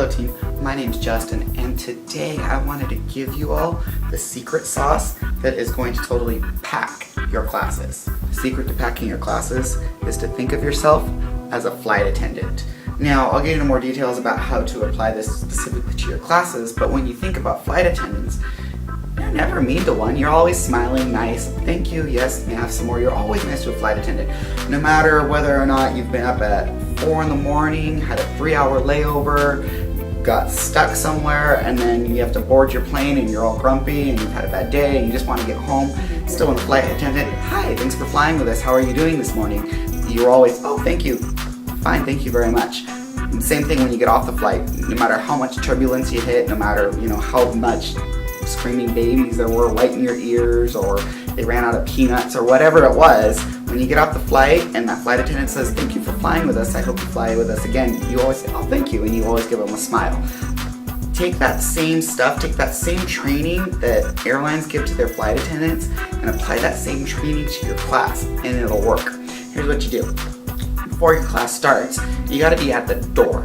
Hello team, my name's Justyn, and today I wanted to give you all the secret sauce that is going to totally pack your classes. The secret to packing your classes is to think of yourself as a flight attendant. Now, I'll get into more details about how to apply this specifically to your classes, but when you think about flight attendants, you're never mean to one. You're always smiling, nice, thank you, yes, may I have some more. You're always nice to a flight attendant. No matter whether or not you've been up at 4 in the morning, had a 3-hour layover, got stuck somewhere, and then you have to board your plane and you're all grumpy and you've had a bad day and you just want to get home. Still, when the flight attendant, hi, thanks for flying with us, how are you doing this morning? You're always, oh, thank you, fine, thank you very much. And same thing when you get off the flight. No matter how much turbulence you hit, no matter how much screaming babies there were right in your ears, or they ran out of peanuts, or whatever it was, when you get off the flight and that flight attendant says, thank you for flying with us, I hope you fly with us again, you always say, oh, thank you, and you always give them a smile. Take that same stuff, take that same training that airlines give to their flight attendants and apply that same training to your class, and it'll work. Here's what you do. Before your class starts, you gotta be at the door,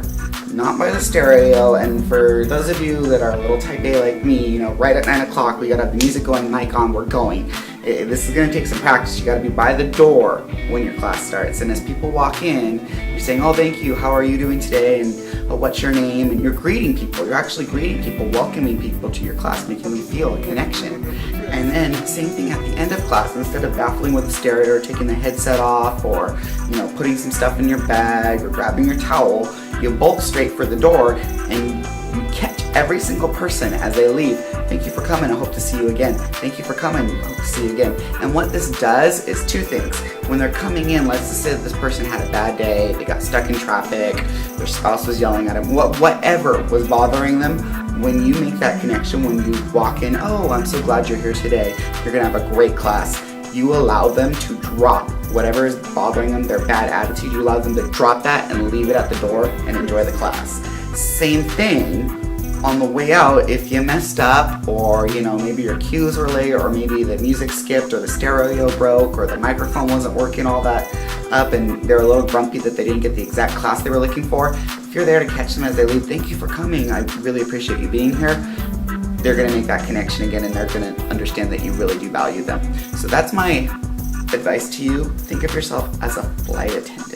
not by the stereo. And for those of you that are a little type A like me, right at 9 o'clock, we gotta have the music going, mic on, we're going. This is gonna take some practice. You gotta be by the door when your class starts. And as people walk in, you're saying, oh, thank you, how are you doing today? And oh, what's your name? And you're greeting people. You're actually greeting people, welcoming people to your class, making them feel a connection. And then same thing at the end of class. Instead of baffling with the stereo or taking the headset off, or putting some stuff in your bag or grabbing your towel, you bolt straight for the door and you catch every single person as they leave. Thank you for coming, I hope to see you again. Thank you for coming, I hope to see you again. And what this does is two things. When they're coming in, let's just say that this person had a bad day, they got stuck in traffic, their spouse was yelling at them, whatever was bothering them, when you make that connection, when you walk in, oh, I'm so glad you're here today, you're gonna have a great class. You allow them to drop whatever is bothering them, their bad attitude, you allow them to drop that and leave it at the door and enjoy the class. Same thing on the way out. If you messed up, or maybe your cues were late, or maybe the music skipped, or the stereo broke, or the microphone wasn't working all that up, and they're a little grumpy that they didn't get the exact class they were looking for, if you're there to catch them as they leave, thank you for coming, I really appreciate you being here, they're going to make that connection again, and they're going to understand that you really do value them. So that's my advice to you. Think of yourself as a flight attendant.